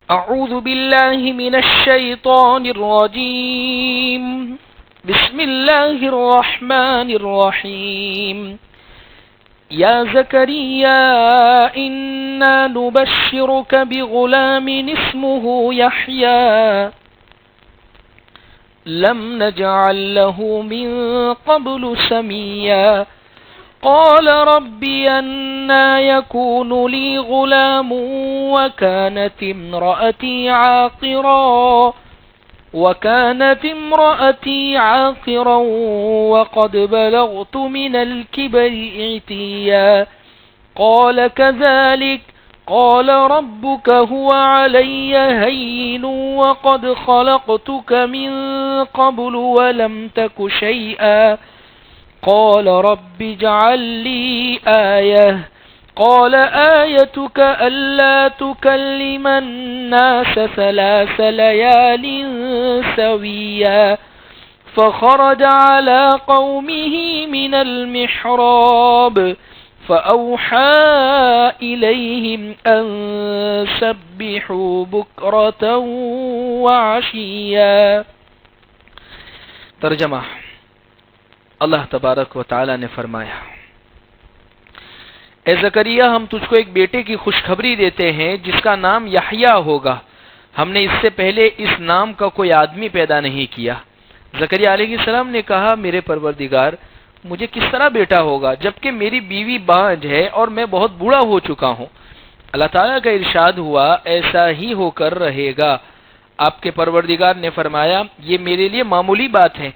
اعوذ باللہ من الشیطان الرجیم بسم اللہ الرحمن الرحیم یا زکریا انا نبشرک بغلام اسمه یحیی لم نجعل له من قبل سمیا قال رب أنا يكون لي غلام وكانت امرأتي عاقرا وقد بلغت من الكبر عتيا قال كذلك قال ربك هو علي هين وقد خلقتك من قبل ولم تك شيئا قال رب اجعل لي آية قال آيتك ألا تكلم الناس 3 ليال سويا فخرج على قومه من المحراب فأوحى إليهم أن سبحوا بكرة وعشيا. ترجمہ. اللہ تبارک و تعالی نے فرمایا، اے زکریا ہم تجھ کو ایک بیٹے کی خوشخبری دیتے ہیں جس کا نام یحییٰ ہوگا. ہم نے اس سے پہلے اس نام کا کوئی آدمی پیدا نہیں کیا. زکریا علیہ السلام نے کہا، میرے پروردگار مجھے کس طرح بیٹا ہوگا جبکہ میری بیوی بانجھ ہے اور میں بہت بوڑھا ہو چکا ہوں. اللہ تعالیٰ کا ارشاد ہوا، ایسا ہی ہو کر رہے گا. آپ کے پروردگار نے فرمایا، یہ میرے لیے معمولی بات ہے،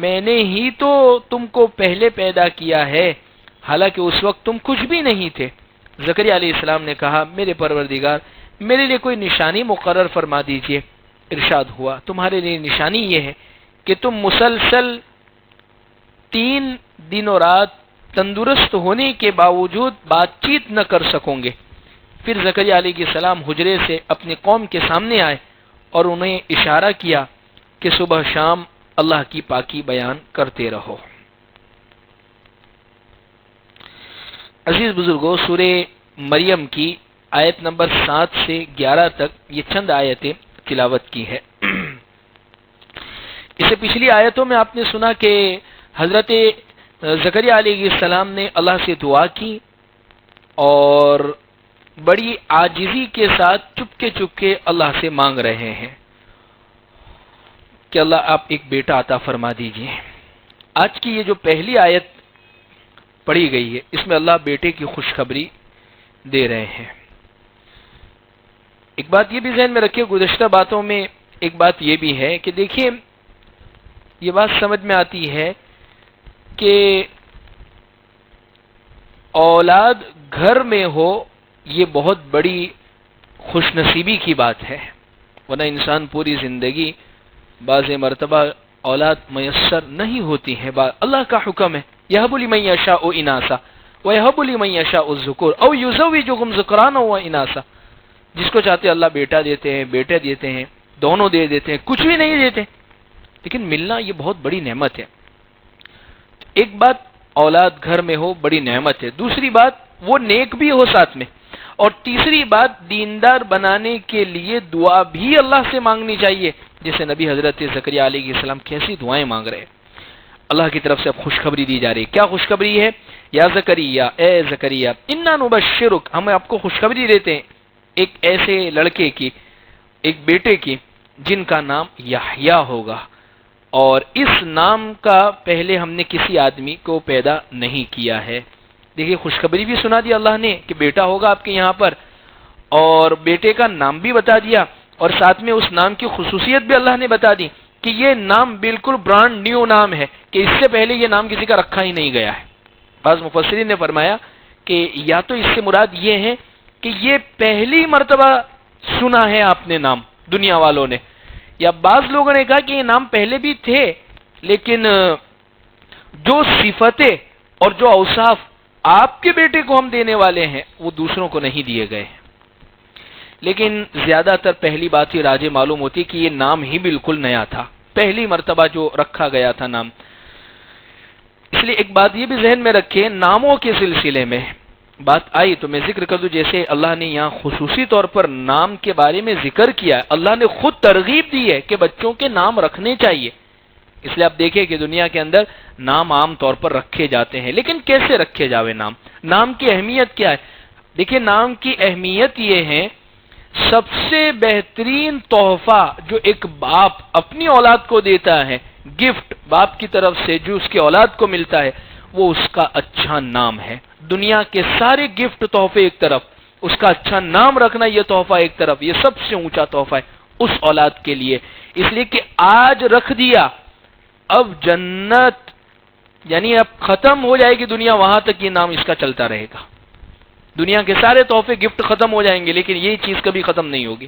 میں نے ہی تو تم کو پہلے پیدا کیا ہے، حالانکہ اس وقت تم کچھ بھی نہیں تھے. زکریا علیہ السلام نے کہا، میرے پروردگار میرے لیے کوئی نشانی مقرر فرما دیجئے. ارشاد ہوا، تمہارے لیے نشانی یہ ہے کہ تم مسلسل 3 دن و رات تندرست ہونے کے باوجود بات چیت نہ کر سکوں گے. پھر زکریا علیہ السلام حجرے سے اپنی قوم کے سامنے آئے اور انہیں اشارہ کیا کہ صبح شام اللہ کی پاکی بیان کرتے رہو. عزیز بزرگوں، سورہ مریم کی آیت نمبر 7 سے 11 تک یہ چند آیتیں تلاوت کی ہے. اس سے پچھلی آیتوں میں آپ نے سنا کہ حضرت زکریا علیہ السلام نے اللہ سے دعا کی اور بڑی عاجزی کے ساتھ چپکے اللہ سے مانگ رہے ہیں کہ اللہ آپ ایک بیٹا عطا فرما دیجئے. آج کی یہ جو پہلی آیت پڑھی گئی ہے اس میں اللہ بیٹے کی خوشخبری دے رہے ہیں. ایک بات یہ بھی ذہن میں رکھیے، گزشتہ باتوں میں ایک بات یہ بھی ہے کہ دیکھیے یہ بات سمجھ میں آتی ہے کہ اولاد گھر میں ہو یہ بہت بڑی خوش نصیبی کی بات ہے، ورنہ انسان پوری زندگی بعض مرتبہ اولاد میسر نہیں ہوتی ہے. اللہ کا حکم ہے، یہب لمن یشاء اناثا ویہب لمن یشاء الذکور او یزوجہم ذکرانا و اناثا. جس کو چاہتے اللہ بیٹا دیتے ہیں، بیٹے دیتے ہیں، دونوں دے دیتے ہیں، کچھ بھی نہیں دیتے. لیکن ملنا یہ بہت بڑی نعمت ہے. ایک بات اولاد گھر میں ہو بڑی نعمت ہے، دوسری بات وہ نیک بھی ہو ساتھ میں، اور تیسری بات دیندار بنانے کے لیے دعا بھی اللہ سے مانگنی چاہیے. جیسے نبی حضرت زکریا علیہ السلام کیسی دعائیں مانگ رہے ہیں. اللہ کی طرف سے اب خوشخبری دی جا رہی ہے. کیا خوشخبری ہے؟ یا زکریا، اے زکریا انا نبشرک، ہم آپ کو خوشخبری دیتے ہیں ایک ایسے لڑکے کی، ایک بیٹے کی جن کا نام یحییٰ ہوگا، اور اس نام کا پہلے ہم نے کسی آدمی کو پیدا نہیں کیا ہے. دیکھیے خوشخبری بھی سنا دی اللہ نے کہ بیٹا ہوگا آپ کے یہاں پر، اور بیٹے کا نام بھی بتا دیا، اور ساتھ میں اس نام کی خصوصیت بھی اللہ نے بتا دی کہ یہ نام بالکل برانڈ نیو نام ہے، کہ اس سے پہلے یہ نام کسی کا رکھا ہی نہیں گیا ہے. بعض مفسرین نے فرمایا کہ یا تو اس سے مراد یہ ہے کہ یہ پہلی مرتبہ سنا ہے آپ نے نام دنیا والوں نے، یا بعض لوگوں نے کہا کہ یہ نام پہلے بھی تھے لیکن جو صفتیں اور جو اوصاف آپ کے بیٹے کو ہم دینے والے ہیں وہ دوسروں کو نہیں دیے گئے. لیکن زیادہ تر پہلی بات ہی راجے معلوم ہوتی کہ یہ نام ہی بالکل نیا تھا، پہلی مرتبہ جو رکھا گیا تھا نام. اس لیے ایک بات یہ بھی ذہن میں رکھیں، ناموں کے سلسلے میں بات آئی تو میں ذکر کر دوں، جیسے اللہ نے یہاں خصوصی طور پر نام کے بارے میں ذکر کیا ہے، اللہ نے خود ترغیب دی ہے کہ بچوں کے نام رکھنے چاہیے. اس لیے آپ دیکھیں کہ دنیا کے اندر نام عام طور پر رکھے جاتے ہیں، لیکن کیسے رکھے جاوے نام؟ نام کی اہمیت کیا ہے؟ دیکھیں نام کی اہمیت یہ ہے، سب سے بہترین تحفہ جو ایک باپ اپنی اولاد کو دیتا ہے، گفٹ باپ کی طرف سے جو اس کی اولاد کو ملتا ہے، وہ اس کا اچھا نام ہے. دنیا کے سارے گفٹ تحفے ایک طرف، اس کا اچھا نام رکھنا یہ تحفہ ایک طرف، یہ سب سے اونچا تحفہ ہے اس اولاد کے لیے. اس لیے کہ آج رکھ دیا، اب جنت یعنی اب ختم ہو جائے گی دنیا، وہاں تک یہ نام اس کا چلتا رہے گا. دنیا کے سارے تحفے گفٹ ختم ہو جائیں گے لیکن یہ چیز کبھی ختم نہیں ہوگی.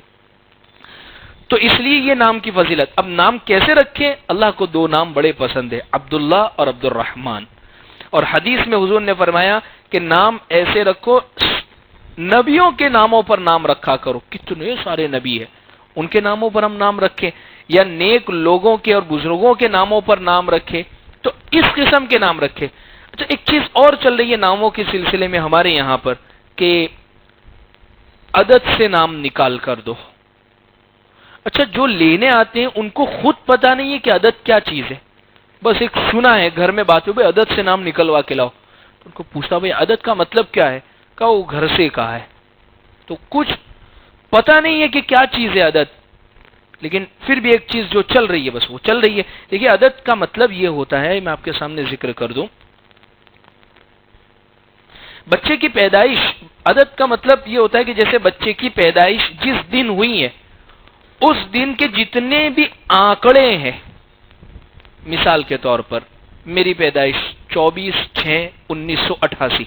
تو اس لیے یہ نام کی فضیلت. اب نام کیسے رکھیں؟ اللہ کو دو نام بڑے پسند ہیں، عبداللہ اور عبد الرحمن. اور حدیث میں حضور نے فرمایا کہ نام ایسے رکھو، نبیوں کے ناموں پر نام رکھا کرو. کتنے سارے نبی ہیں، ان کے ناموں پر ہم نام رکھیں، یا نیک لوگوں کے اور بزرگوں کے ناموں پر نام رکھیں، تو اس قسم کے نام رکھیں. اچھا ایک چیز اور چل رہی ہے ناموں کے سلسلے میں ہمارے یہاں پر کہ عدد سے نام نکال کر دو. اچھا جو لینے آتے ہیں ان کو خود پتا نہیں ہے کہ عدد کیا چیز ہے، بس ایک سنا ہے گھر میں بات ہو بھائی عدد سے نام نکلوا کے لاؤ. تو ان کو پوچھتا بھائی عدد کا مطلب کیا ہے؟ کہا وہ گھر سے کہا ہے. تو کچھ پتا نہیں ہے کہ کیا چیز ہے عدد، لیکن پھر بھی ایک چیز جو چل رہی ہے بس وہ چل رہی ہے. دیکھیے عدد کا مطلب یہ ہوتا ہے، میں آپ کے سامنے ذکر کر دوں، بچے کی پیدائش. عدد کا مطلب یہ ہوتا ہے کہ جیسے بچے کی پیدائش جس دن ہوئی ہے اس دن کے جتنے بھی آنکڑے ہیں، مثال کے طور پر میری پیدائش 24/6/1988.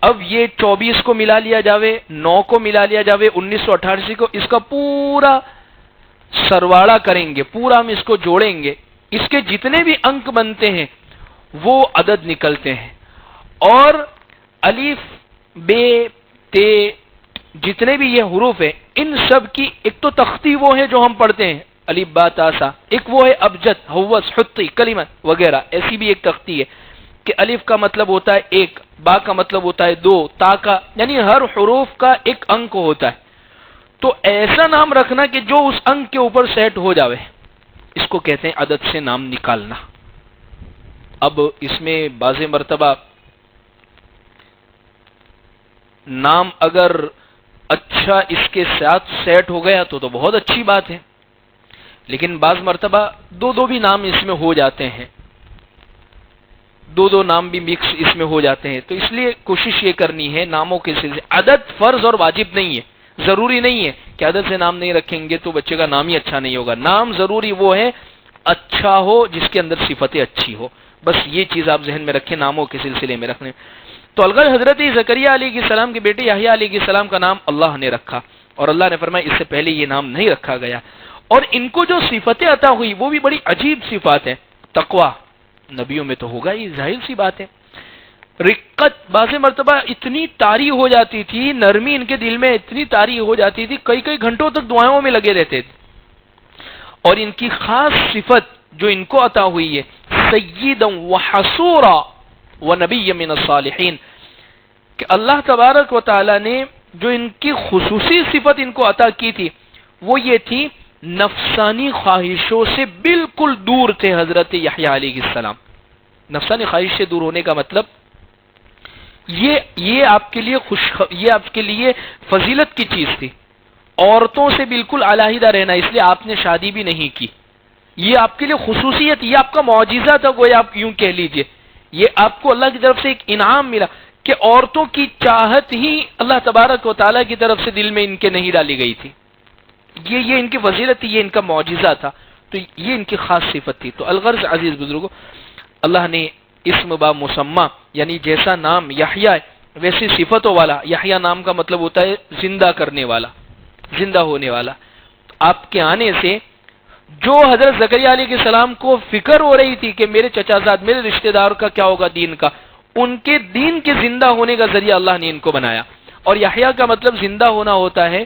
اب یہ 24 کو ملا لیا جاوے، 9 کو ملا لیا جاوے، 1988 کو، اس کا پورا سرواڑا کریں گے، پورا ہم اس کو جوڑیں گے، اس کے جتنے بھی انک بنتے ہیں وہ عدد نکلتے ہیں. اور الف بے تے جتنے بھی یہ حروف ہیں ان سب کی ایک تو تختی وہ ہے جو ہم پڑھتے ہیں الف با تا سا، ایک وہ ہے ابجد حوص حطی کلمت وغیرہ، ایسی بھی ایک تختی ہے کہ الف کا مطلب ہوتا ہے ایک، با کا مطلب ہوتا ہے دو، تا کا یعنی ہر حروف کا ایک انک ہوتا ہے. تو ایسا نام رکھنا کہ جو اس انک کے اوپر سیٹ ہو جاوے، اس کو کہتے ہیں عدد سے نام نکالنا. اب اس میں بعض مرتبہ نام اگر اچھا اس کے ساتھ سیٹ ہو گیا تو بہت اچھی بات ہے، لیکن بعض مرتبہ دو بھی نام اس میں ہو جاتے ہیں، دو نام بھی مکس اس میں ہو جاتے ہیں. تو اس لیے کوشش یہ کرنی ہے ناموں کے سلسلے. عدد فرض اور واجب نہیں ہے، ضروری نہیں ہے کہ عدد سے نام نہیں رکھیں گے تو بچے کا نام ہی اچھا نہیں ہوگا. نام ضروری وہ ہے اچھا ہو جس کے اندر صفتیں اچھی ہو، بس یہ چیز آپ ذہن میں رکھیں ناموں کے سلسلے میں رکھنے. تو الغرض حضرت زکریا علیہ السلام کے بیٹے یحییٰ علیہ السلام کا نام اللہ نے رکھا، اور اللہ نے فرمایا اس سے پہلے یہ نام نہیں رکھا گیا. اور ان کو جو صفتیں عطا ہوئی وہ بھی بڑی عجیب صفات ہیں. تقویٰ نبیوں میں تو ہوگا ہی، ظاہر سی بات ہے. رقت بعض مرتبہ اتنی طاری ہو جاتی تھی، نرمی ان کے دل میں اتنی طاری ہو جاتی تھی، کئی گھنٹوں تک دعاؤں میں لگے رہتے تھے. اور ان کی خاص صفت جو ان کو عطا ہوئی ہے سیدا وحصورا ونبی من الصالحین، کہ اللہ تبارک و تعالی نے جو ان کی خصوصی صفت ان کو عطا کی تھی وہ یہ تھی نفسانی خواہشوں سے بالکل دور تھے حضرت یحییٰ علیہ السلام. نفسانی خواہش سے دور ہونے کا مطلب یہ آپ کے لیے فضیلت کی چیز تھی. عورتوں سے بالکل علیحدہ رہنا، اس لیے آپ نے شادی بھی نہیں کی. یہ آپ کے لیے خصوصیت، یہ آپ کا معجزہ تھا، وہ آپ یوں کہہ لیجئے. یہ آپ کو اللہ کی طرف سے ایک انعام ملا کہ عورتوں کی چاہت ہی اللہ تبارک و تعالیٰ کی طرف سے دل میں ان کے نہیں ڈالی گئی تھی. یہ ان کی فضیلت تھی، یہ ان کا معجزہ تھا. تو یہ ان کی خاص صفت تھی. تو الغرض عزیز بزرگوں، اللہ نے اسم با مسمہ یعنی جیسا نام یحییٰ ویسی صفتوں والا. یحییٰ نام کا مطلب ہوتا ہے زندہ کرنے والا، زندہ ہونے والا. آپ کے آنے سے جو حضرت زکریا علیہ السلام کو فکر ہو رہی تھی کہ میرے چچا زاد میرے رشتہ دار کا کیا ہوگا دین کا، ان کے دین کے زندہ ہونے کا ذریعہ اللہ نے ان کو بنایا. اور یحییٰ کا مطلب زندہ ہونا ہوتا ہے.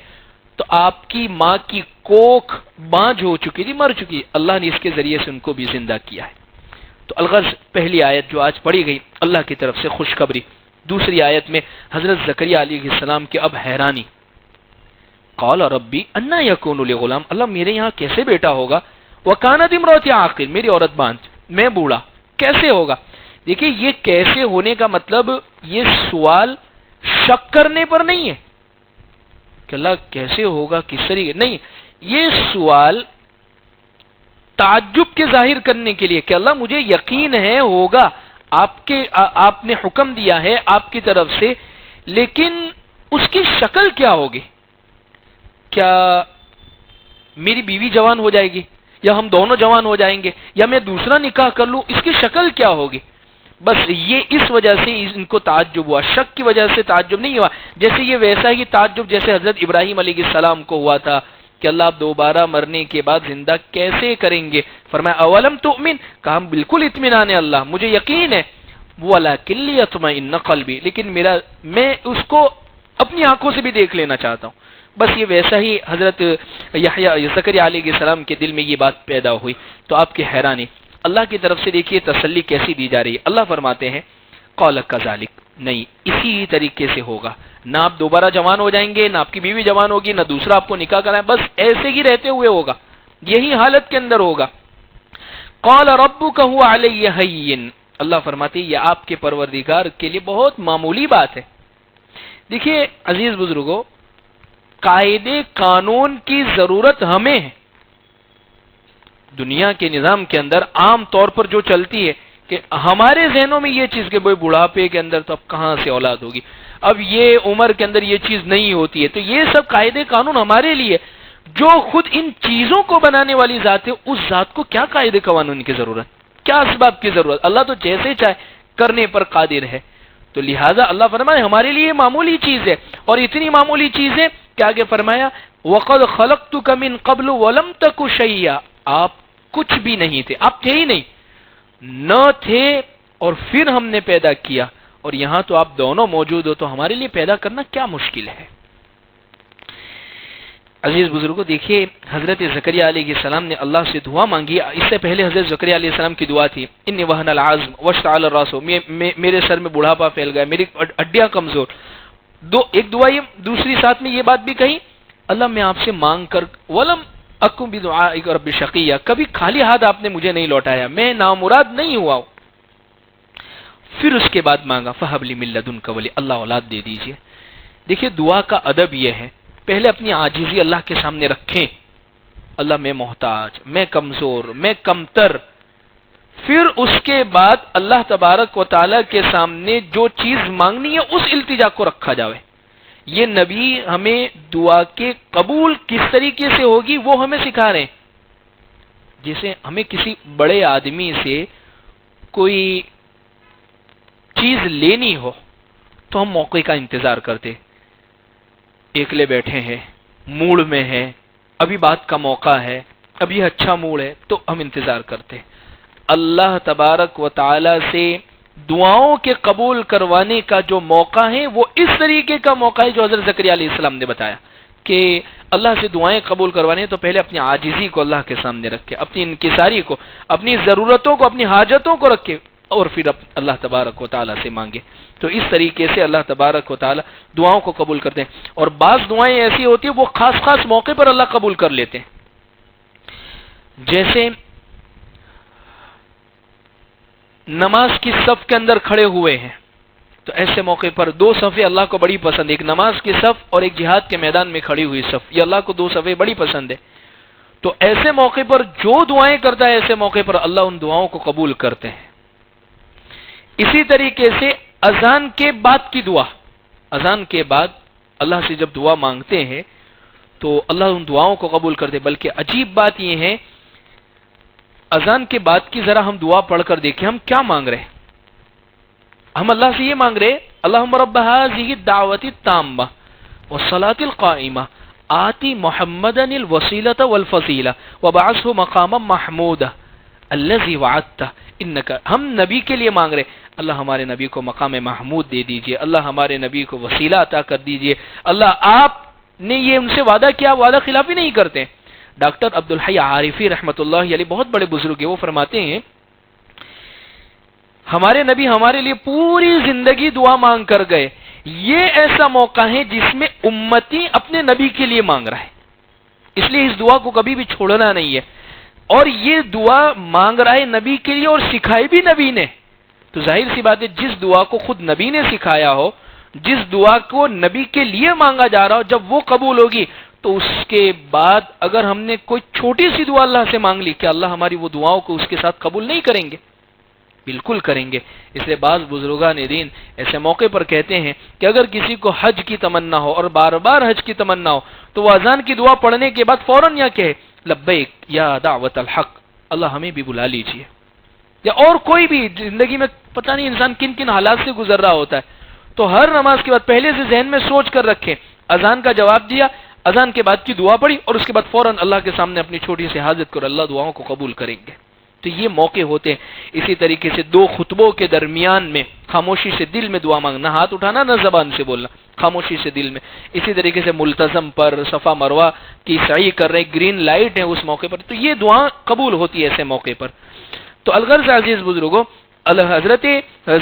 تو آپ کی ماں کی کوکھ بانجھ ہو چکی تھی، مر چکی، اللہ نے اس کے ذریعے سے ان کو بھی زندہ کیا ہے. تو الغرض پہلی آیت جو آج پڑھی گئی اللہ کی طرف سے خوشخبری دوسری آیت میں حضرت زکریا علیہ السلام کی اب حیرانی، قال ربی انا یکون لی غلام، اللہ میرے یہاں کیسے بیٹا ہوگا، وکانت امراتی عاقر، میری عورت باندھ، میں بوڑھا، کیسے ہوگا؟ دیکھیے یہ کیسے ہونے کا مطلب یہ سوال شک کرنے پر نہیں ہے کہ اللہ کیسے ہوگا، کس طریقے، نہیں، یہ سوال تعجب کے ظاہر کرنے کے لیے کہ اللہ مجھے یقین ہے ہوگا، آپ نے حکم دیا ہے آپ کی طرف سے، لیکن اس کی شکل کیا ہوگی؟ کیا میری بیوی جوان ہو جائے گی، یا ہم دونوں جوان ہو جائیں گے، یا میں دوسرا نکاح کر لوں، اس کی شکل کیا ہوگی؟ بس یہ اس وجہ سے ان کو تعجب ہوا، شک کی وجہ سے تعجب نہیں ہوا، جیسے یہ ویسا ہی تعجب جیسے حضرت ابراہیم علیہ السلام کو ہوا تھا کہ اللہ آپ دوبارہ مرنے کے بعد زندہ کیسے کریں گے؟ فرمایا اولم تؤمن، کہا ہم بالکل اطمینان ہے اللہ، مجھے یقین ہے، ولکن لیطمئن قلبی، لیکن میں اس کو اپنی آنکھوں سے بھی دیکھ لینا چاہتا ہوں۔ بس یہ ویسا ہی حضرت زکریا علیہ السلام کے دل میں یہ بات پیدا ہوئی، تو آپ کی حیرانی، اللہ کی طرف سے دیکھیے تسلی کیسی دی جا رہی ہے۔ اللہ فرماتے ہیں قال کذالک، نہیں اسی طریقے سے ہوگا، نہ آپ دوبارہ جوان ہو جائیں گے، نہ آپ کی بیوی جوان ہوگی، نہ دوسرا آپ کو نکاح کرائے، بس ایسے ہی رہتے ہوئے ہوگا، یہی حالت کے اندر ہوگا۔ قال ربک هو علی ہین، اللہ فرماتے ہیں یہ آپ کے پروردگار کے لیے بہت معمولی بات ہے۔ دیکھیے عزیز بزرگوں، قاعدے قانون کی ضرورت ہمیں ہے۔ دنیا کے نظام کے اندر عام طور پر جو چلتی ہے کہ ہمارے ذہنوں میں یہ چیز کہ بھائی بڑھاپے کے اندر تو اب کہاں سے اولاد ہوگی، اب یہ عمر کے اندر یہ چیز نہیں ہوتی ہے، تو یہ سب قاعدے قانون ہمارے لیے، جو خود ان چیزوں کو بنانے والی ذات ہے، اس ذات کو کیا قاعدے قانون کی ضرورت، کیا اسباب کی ضرورت؟ اللہ تو جیسے چاہے کرنے پر قادر ہے، تو لہٰذا اللہ فرمائے ہمارے لیے معمولی چیز ہے، اور اتنی معمولی چیز ہے کہ آگے فرمایا وَقَدْ خَلَقْتُكَ مِنْ قَبْلُ وَلَمْ تَكُ شَيْئًا، آپ کچھ بھی نہیں تھے، آپ تھے ہی نہیں، نہ تھے اور پھر ہم نے پیدا کیا، اور یہاں تو آپ دونوں موجود ہو، تو ہمارے لیے پیدا کرنا کیا مشکل ہے؟ عزیز بزرگوں دیکھیے حضرت زکریا علیہ السلام نے اللہ سے دعا مانگی، اس سے پہلے حضرت زکریا علیہ السلام کی دعا تھی انی وہن العظم واشتعل الراس، میرے سر میں بڑھاپا پھیل گیا، میری ہڈیاں کمزور، ایک دعا یہ، دوسری ساتھ میں یہ بات بھی کہی اللہ میں آپ سے مانگ کر ولم اکن بدعائک رب شقیہ، کبھی خالی ہاتھ آپ نے مجھے نہیں لوٹایا، میں نامراد نہیں ہوا ہوں۔ پھر اس کے بعد مانگا فہب لی من لدنک ولی، اللہ اولاد دے دیجئے۔ دیکھیے دعا کا ادب یہ ہے، پہلے اپنی عاجزی اللہ کے سامنے رکھیں، اللہ میں محتاج، میں کمزور، میں کمتر، پھر اس کے بعد اللہ تبارک و تعالی کے سامنے جو چیز مانگنی ہے اس التجا کو رکھا جاوے۔ یہ نبی ہمیں دعا کے قبول کس طریقے سے ہوگی وہ ہمیں سکھا رہے ہیں۔ جیسے ہمیں کسی بڑے آدمی سے کوئی چیز لینی ہو تو ہم موقع کا انتظار کرتے، ایکلے بیٹھے ہیں، موڈ میں ہیں، ابھی بات کا موقع ہے، ابھی اچھا موڈ ہے، تو ہم انتظار کرتے۔ اللہ تبارک و تعالی سے دعاؤں کے قبول کروانے کا جو موقع ہے وہ اس طریقے کا موقع ہے جو حضرت زکریا علیہ السلام نے بتایا کہ اللہ سے دعائیں قبول کروانے تو پہلے اپنی عاجزی کو اللہ کے سامنے رکھے، اپنی انکساری کو، اپنی ضرورتوں کو، اپنی حاجتوں کو رکھے، اور پھر اللہ تبارک و تعالیٰ سے مانگے۔ تو اس طریقے سے اللہ تبارک و تعالیٰ دعاؤں کو قبول کرتے ہیں، اور بعض دعائیں ایسی ہوتی ہیں وہ خاص خاص موقع پر اللہ قبول کر لیتے ہیں۔ جیسے نماز کی صف کے اندر کھڑے ہوئے ہیں، تو ایسے موقع پر دو صفیں اللہ کو بڑی پسند ہے، ایک نماز کی صف اور ایک جہاد کے میدان میں کھڑی ہوئی صف، یہ اللہ کو دو صفیں بڑی پسند ہے۔ تو ایسے موقع پر جو دعائیں کرتا ہے ایسے موقع پر اللہ ان دعاؤں کو قبول کرتے ہیں۔ اسی طریقے سے اذان کے بعد کی دعا، اذان کے بعد اللہ سے جب دعا مانگتے ہیں تو اللہ ان دعاؤں کو قبول کرتے، بلکہ عجیب بات یہ ہے اذان کے بعد کی ذرا ہم دعا پڑھ کر دیکھیں ہم کیا مانگ رہے ہیں۔ ہم اللہ سے یہ مانگ رہے اللہم رب هذه الدعوة التامة والصلاة القائمة آتی محمدا الوسیلة والفضیلة وبعثه مقاما محمودا الذي وعدته انک، ہم نبی کے لیے مانگ رہے اللہ ہمارے نبی کو مقام محمود دے دیجئے، اللہ ہمارے نبی کو وسیلہ عطا کر دیجئے، اللہ آپ نے یہ ان سے وعدہ کیا، وعدہ خلافی نہیں کرتے۔ ڈاکٹر عبدالحی عارفی رحمۃ اللہ علیہ بہت بڑے بزرگ ہیں، وہ فرماتے ہیں ہمارے نبی ہمارے لیے پوری زندگی دعا مانگ کر گئے. یہ ایسا موقع ہے جس میں امتی اپنے نبی کے لیے مانگ رہا ہے، اس لیے اس دعا کو کبھی بھی چھوڑنا نہیں ہے. اور یہ دعا مانگ رہا ہے نبی کے لیے اور سکھائی بھی نبی نے. تو ظاہر سی بات ہے جس دعا کو خود نبی نے سکھایا ہو، جس دعا کو نبی کے لیے مانگا جا رہا ہو، جب وہ قبول ہوگی تو اس کے بعد اگر ہم نے کوئی چھوٹی سی دعا اللہ سے مانگ لی کہ اللہ ہماری وہ دعاؤں کو اس کے ساتھ قبول نہیں کریں گے؟ بالکل کریں گے. اس لیے بعض بزرگان دین ایسے موقع پر کہتے ہیں کہ اگر کسی کو حج کی تمنا ہو اور بار بار حج کی تمنا ہو تو وہ اذان کی دعا پڑھنے کے بعد فوراً یا کہے لبیک یا دعوت الحق، اللہ ہمیں بھی بلا لیجیے. یا اور کوئی بھی زندگی میں پتہ نہیں انسان کن کن حالات سے گزر رہا ہوتا ہے، تو ہر نماز کے بعد پہلے سے ذہن میں سوچ کر رکھیں اذان کا جواب دیا، اذان کے بعد کی دعا پڑھی اور اس کے بعد فوراً اللہ کے سامنے اپنی چھوٹی سی حاجت کرو، اللہ دعاؤں کو قبول کریں گے. تو یہ موقع ہوتے ہیں. اسی طریقے سے دو خطبوں کے درمیان میں خاموشی سے دل میں دعا مانگنا، ہاتھ اٹھانا نہ زبان سے بولنا، خاموشی سے دل میں. اسی طریقے سے ملتزم پر صفا مروہ کی سعی کر رہے، گرین لائٹ ہے اس موقع پر، تو یہ دعا قبول ہوتی ہے ایسے موقع پر. تو الغرض عزیز بزرگوں، حضرت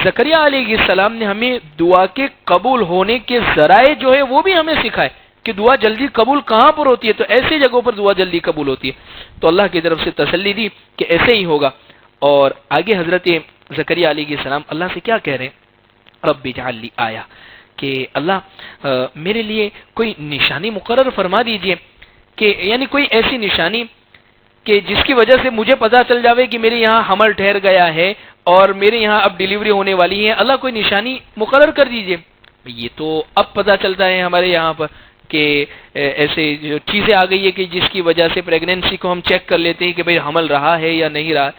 زکریا علیہ السلام نے ہمیں دعا کے قبول ہونے کے ذرائع جو ہے وہ بھی ہمیں سکھائے کہ دعا جلدی قبول کہاں پر ہوتی ہے. تو ایسی جگہوں پر دعا جلدی قبول ہوتی ہے. تو اللہ کی طرف سے تسلی دی کہ ایسے ہی ہوگا. اور آگے حضرت زکریا علیہ السلام اللہ سے کیا کہہ رہے ہیں؟ رب اجعل لی آیا، کہ اللہ میرے لیے کوئی نشانی مقرر فرما دیجئے، کہ یعنی کوئی ایسی نشانی کہ جس کی وجہ سے مجھے پتا چل جاوے کہ میرے یہاں حمل ٹھہر گیا ہے اور میرے یہاں اب ڈیلیوری ہونے والی ہے. اللہ کوئی نشانی مقرر کر دیجئے. یہ تو اب پتا چلتا ہے ہمارے یہاں پر کہ ایسے جو چیزیں آ گئی ہے کہ جس کی وجہ سے پریگنینسی کو ہم چیک کر لیتے ہیں کہ بھئی حمل رہا ہے یا نہیں رہا.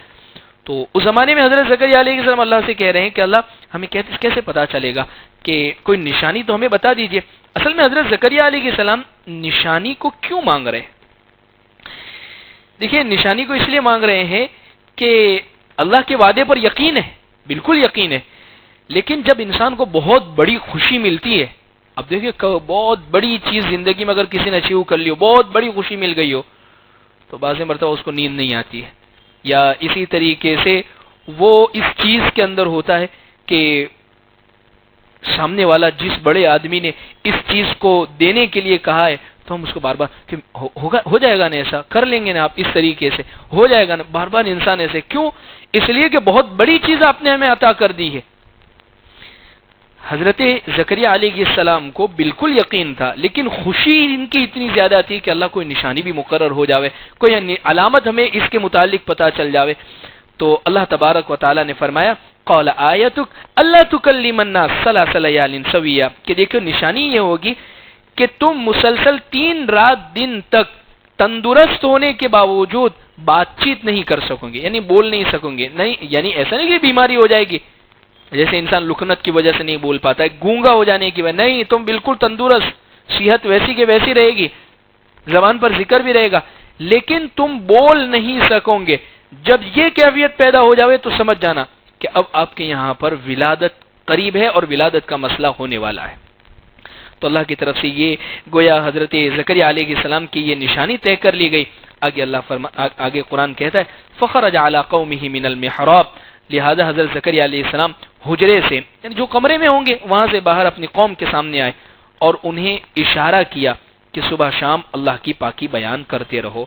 تو اس زمانے میں حضرت زکریا علیہ السلام اللہ سے کہہ رہے ہیں کہ اللہ ہمیں کیسے پتا چلے گا، کہ کوئی نشانی تو ہمیں بتا دیجئے. اصل میں حضرت زکریا علیہ السلام نشانی کو کیوں مانگ رہے ہیں؟ دیکھیے نشانی کو اس لیے مانگ رہے ہیں کہ اللہ کے وعدے پر یقین ہے، بالکل یقین ہے، لیکن جب انسان کو بہت بڑی خوشی ملتی ہے، اب دیکھیے بہت بڑی چیز زندگی میں اگر کسی نے اچیو کر لی ہو، بہت بڑی خوشی مل گئی ہو، تو بعض مرتبہ اس کو نیند نہیں آتی ہے. یا اسی طریقے سے وہ اس چیز کے اندر ہوتا ہے کہ سامنے والا جس بڑے آدمی نے اس چیز کو دینے کے لیے کہا ہے تو ہم اس کو بار بار کہ ہو جائے گا نا، ایسا کر لیں گے نا آپ، اس طریقے سے ہو جائے گا نا. بار بار انسان ایسے کیوں؟ اس لیے کہ بہت بڑی چیز آپ نے ہمیں عطا کر دی ہے. حضرت زکریا علیہ السلام کو بالکل یقین تھا، لیکن خوشی ان کی اتنی زیادہ تھی کہ اللہ کوئی نشانی بھی مقرر ہو جاوے، کوئی علامت ہمیں اس کے متعلق پتہ چل جاوے. تو اللہ تبارک و تعالی نے فرمایا قال آیتک اللہ تکلم الناس ثلاث لیال سویا، کہ دیکھو نشانی یہ ہوگی کہ تم مسلسل 3 رات دن تک تندرست ہونے کے باوجود بات چیت نہیں کر سکو گے، یعنی بول نہیں سکو گے. نہیں یعنی ایسا نہیں کہ بیماری ہو جائے گی، جیسے انسان لکنت کی وجہ سے نہیں بول پاتا ہے، گونگا ہو جانے کی وجہ، نہیں، تم بالکل تندرست، صحت ویسی کہ ویسی رہے گی، زبان پر ذکر بھی رہے گا، لیکن تم بول نہیں سکو گے. جب یہ کیفیت پیدا ہو جاوے تو سمجھ جانا کہ اب آپ کے یہاں پر ولادت قریب ہے اور ولادت کا مسئلہ ہونے والا ہے. تو اللہ کی طرف سے یہ گویا حضرت زکریا علیہ السلام کی یہ نشانی طے کر لی گئی. آگے قرآن کہتا ہے فخرج علی قومہ من المحراب، لہذا حضرت زکریا علیہ السلام حجرے سے، یعنی جو کمرے میں ہوں گے وہاں سے باہر اپنی قوم کے سامنے آئے اور انہیں اشارہ کیا کہ صبح شام اللہ کی پاکی بیان کرتے رہو.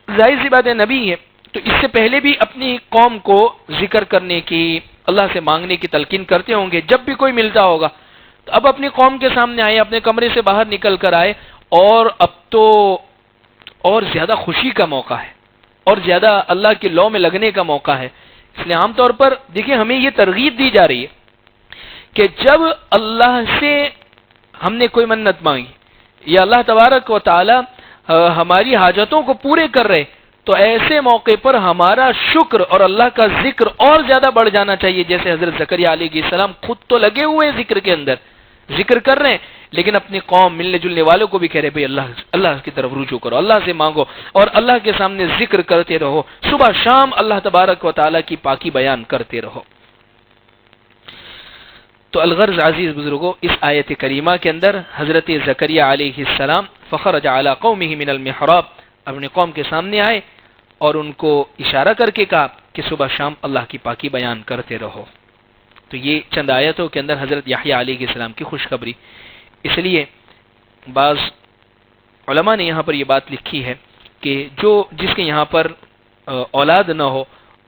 ظاہر سی بات ہے نبی ہے تو اس سے پہلے بھی اپنی قوم کو ذکر کرنے کی، اللہ سے مانگنے کی تلقین کرتے ہوں گے جب بھی کوئی ملتا ہوگا. تو اب اپنی قوم کے سامنے آئے، اپنے کمرے سے باہر نکل کر آئے، اور اب تو اور زیادہ خوشی کا موقع ہے اور زیادہ اللہ کے لو میں لگنے کا موقع ہے. اس لیے عام طور پر دیکھیں ہمیں یہ ترغیب دی جا رہی ہے کہ جب اللہ سے ہم نے کوئی منت مانگی یا اللہ تبارک و تعالی ہماری حاجتوں کو پورے کر رہے، تو ایسے موقع پر ہمارا شکر اور اللہ کا ذکر اور زیادہ بڑھ جانا چاہیے. جیسے حضرت زکریا علیہ السلام خود تو لگے ہوئے ہیں ذکر کے اندر، ذکر کر رہے ہیں، لیکن اپنی قوم ملنے جلنے والوں کو بھی کہہ رہے بھئی اللہ کی طرف رجوع کرو، اللہ سے مانگو اور اللہ کے سامنے ذکر کرتے رہو، صبح شام اللہ تبارک و تعالی کی پاکی بیان کرتے رہو. تو الغرض عزیز بزرگوں، اس آیت کریمہ کے اندر حضرت زکریا علیہ السلام فخرج علی قومہ من المحراب، اپنی قوم کے سامنے آئے اور ان کو اشارہ کر کے کہا کہ کہ صبح شام اللہ کی پاکی بیان کرتے رہو۔ تو یہ چند آیتوں کے اندر حضرت یحییٰ علیہ السلام کی خوشخبری، اس لیے بعض علماء نے یہاں پر یہ بات لکھی ہے کہ جس کے یہاں پر اولاد نہ ہو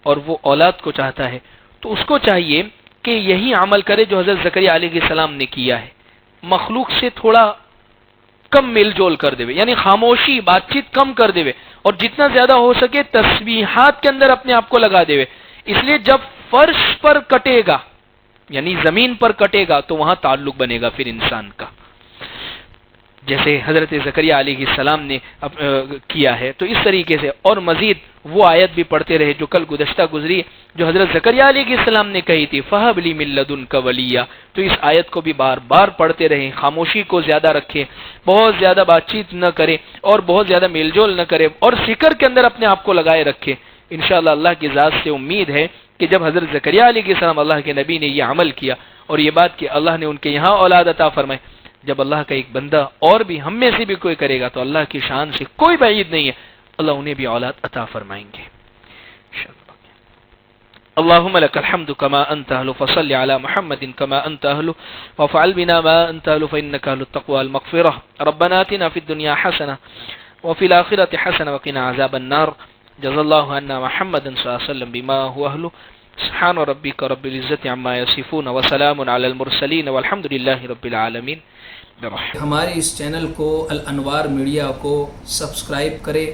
اور وہ اولاد کو چاہتا ہے تو اس کو چاہیے کہ یہی عمل کرے جو حضرت زکریا علیہ السلام نے کیا ہے، مخلوق سے تھوڑا کم میل جول کر دے، یعنی خاموشی، بات چیت کم کر دے، اور جتنا زیادہ ہو سکے تسبیحات کے اندر اپنے آپ کو لگا دے۔ اس لیے جب فرش پر کٹے گا یعنی زمین پر کٹے گا تو وہاں تعلق بنے گا پھر انسان کا، جیسے حضرت زکریا علیہ السلام نے کیا ہے۔ تو اس طریقے سے اور مزید وہ آیت بھی پڑھتے رہے جو کل گزشتہ گزری، جو حضرت زکریا علیہ السلام نے کہی تھی فَهَبْ لِي مِن لَّدُنْكَ وَلِيًّا۔ تو اس آیت کو بھی بار بار پڑھتے رہیں، خاموشی کو زیادہ رکھیں، بہت زیادہ بات چیت نہ کریں اور بہت زیادہ میل جول نہ کریں، اور فکر کے اندر اپنے آپ کو لگائے رکھیں۔ انشاءاللہ اللہ کی ذات سے امید ہے کہ جب حضرت زکریا علیہ السلام اللہ کے نبی نے یہ عمل کیا اور یہ بات کہ اللہ نے ان کے یہاں اولاد عطا فرمائے، جب اللہ کا ایک بندہ اور بھی ہم میں سے بھی کوئی کرے گا تو اللہ کی شان سے کوئی بعید نہیں ہے، اللہ انہیں بھی اولاد عطا فرمائیں گے۔ اللهم لك الحمد كما أنت أهل، فصل على محمد كما أنت أهل، وافعل بنا ما أنت أهل، فإنك أهل التقوى والمغفرة۔ ربنا آتنا في الدنيا حسنة وفي الآخرة حسنة وقنا عذاب النار۔ جزا الله عنا محمد صلى الله عليه وسلم بما هو أهله۔ سبحان ربك رب العزة عما يصفون وسلام على المرسلين والحمد لله رب العالمين۔ ہمارے اس چینل کو الانوار میڈیا کو سبسکرائب کرے،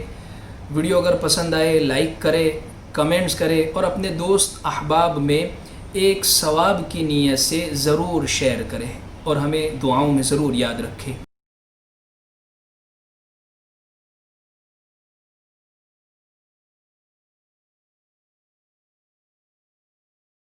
ویڈیو اگر پسند آئے لائک کرے، کمنٹس کرے، اور اپنے دوست احباب میں ایک ثواب کی نیت سے ضرور شیئر کرے، اور ہمیں دعاؤں میں ضرور یاد رکھے۔